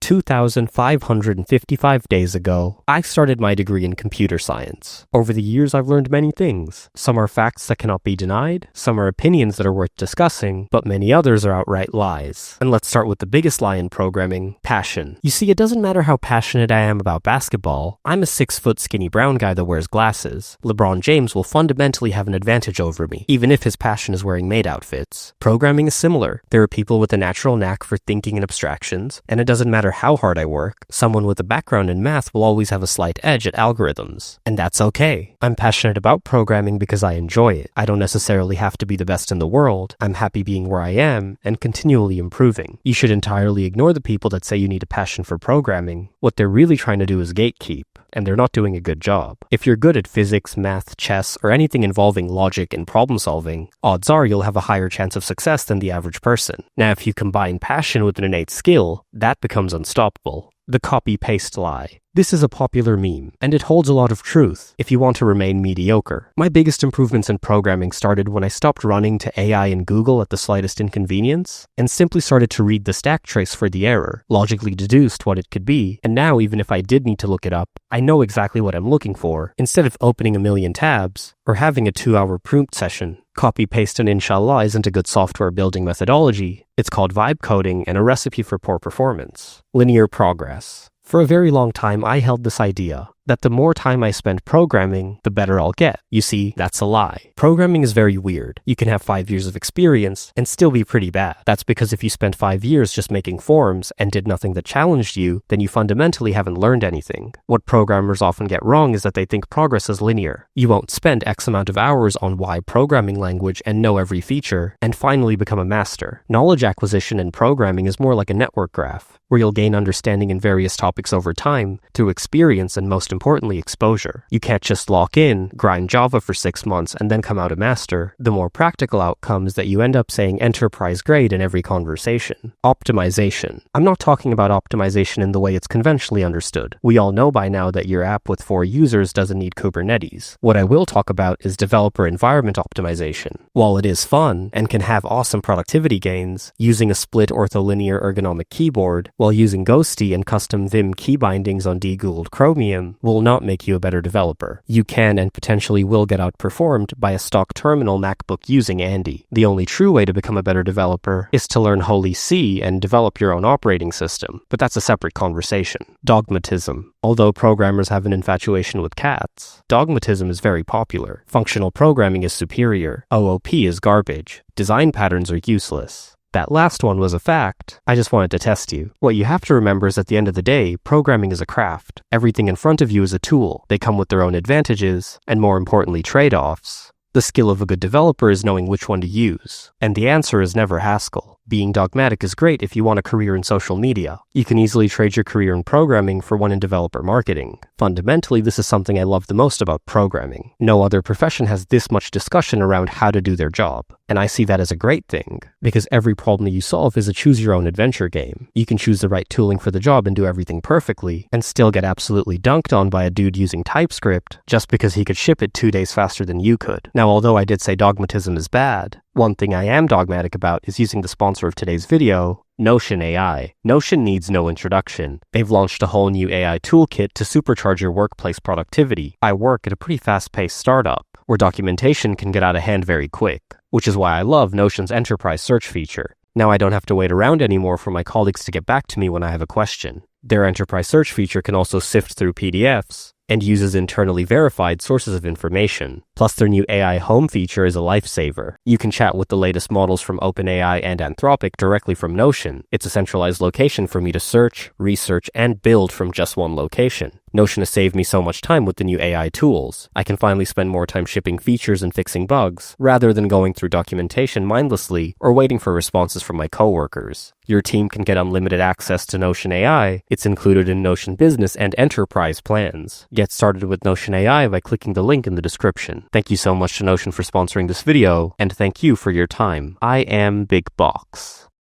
2,555 days ago, I started my degree in computer science. Over the years, I've learned many things. Some are facts that cannot be denied, some are opinions that are worth discussing, but many others are outright lies. And let's start with the biggest lie in programming, passion. You see, it doesn't matter how passionate I am about basketball. I'm a 6-foot skinny brown guy that wears glasses. LeBron James will fundamentally have an advantage over me, even if his passion is wearing maid outfits. Programming is similar. There are people with a natural knack for thinking in abstractions, and it doesn't matter how hard I work, someone with a background in math will always have a slight edge at algorithms. And that's okay. I'm passionate about programming because I enjoy it. I don't necessarily have to be the best in the world. I'm happy being where I am and continually improving. You should entirely ignore the people that say you need a passion for programming. What they're really trying to do is gatekeep, and they're not doing a good job. If you're good at physics, math, chess, or anything involving logic and problem solving, odds are you'll have a higher chance of success than the average person. Now, if you combine passion with an innate skill, that becomes unstoppable. The copy-paste lie. This is a popular meme, and it holds a lot of truth if you want to remain mediocre. My biggest improvements in programming started when I stopped running to AI and Google at the slightest inconvenience, and simply started to read the stack trace for the error, logically deduced what it could be, and now even if I did need to look it up, I know exactly what I'm looking for, instead of opening a million tabs, or having a 2-hour prompt session. Copy-paste and inshallah isn't a good software building methodology. It's called vibe coding and a recipe for poor performance. Linear progress. For a very long time, I held this idea that the more time I spend programming, the better I'll get. You see, that's a lie. Programming is very weird. You can have 5 years of experience and still be pretty bad. That's because if you spent 5 years just making forms and did nothing that challenged you, then you fundamentally haven't learned anything. What programmers often get wrong is that they think progress is linear. You won't spend X amount of hours on Y programming language and know every feature, and finally become a master. Knowledge acquisition in programming is more like a network graph, where you'll gain understanding in various topics over time through experience and most importantly, exposure. You can't just lock in, grind Java for 6 months, and then come out a master. The more practical outcome is that you end up saying enterprise grade in every conversation. Optimization. I'm not talking about optimization in the way it's conventionally understood. We all know by now that your app with 4 users doesn't need Kubernetes. What I will talk about is developer environment optimization. While it is fun and can have awesome productivity gains, using a split ortholinear ergonomic keyboard while using Ghosty and custom Vim key bindings on degoogled Chromium will not make you a better developer. You can and potentially will get outperformed by a stock terminal MacBook using Andy. The only true way to become a better developer is to learn Holy C and develop your own operating system, but that's a separate conversation. Dogmatism. Although programmers have an infatuation with cats, dogmatism is very popular. Functional programming is superior. OOP is garbage. Design patterns are useless. That last one was a fact. I just wanted to test you. What you have to remember is at the end of the day, programming is a craft. Everything in front of you is a tool. They come with their own advantages, and more importantly, trade-offs. The skill of a good developer is knowing which one to use. And the answer is never Haskell. Being dogmatic is great if you want a career in social media. You can easily trade your career in programming for one in developer marketing. Fundamentally, this is something I love the most about programming. No other profession has this much discussion around how to do their job. And I see that as a great thing, because every problem that you solve is a choose-your-own-adventure game. You can choose the right tooling for the job and do everything perfectly, and still get absolutely dunked on by a dude using TypeScript just because he could ship it 2 days faster than you could. Now, although I did say dogmatism is bad, one thing I am dogmatic about is using the sponsor of today's video, Notion AI. Notion needs no introduction. They've launched a whole new AI toolkit to supercharge your workplace productivity. I work at a pretty fast-paced startup, where documentation can get out of hand very quick, which is why I love Notion's enterprise search feature. Now I don't have to wait around anymore for my colleagues to get back to me when I have a question. Their enterprise search feature can also sift through PDFs and uses internally verified sources of information. Plus, their new AI Home feature is a lifesaver. You can chat with the latest models from OpenAI and Anthropic directly from Notion. It's a centralized location for me to search, research, and build from just one location. Notion has saved me so much time with the new AI tools. I can finally spend more time shipping features and fixing bugs, rather than going through documentation mindlessly or waiting for responses from my coworkers. Your team can get unlimited access to Notion AI. It's included in Notion Business and Enterprise plans. Get started with Notion AI by clicking the link in the description. Thank you so much to Notion for sponsoring this video, and thank you for your time. I am Big Box.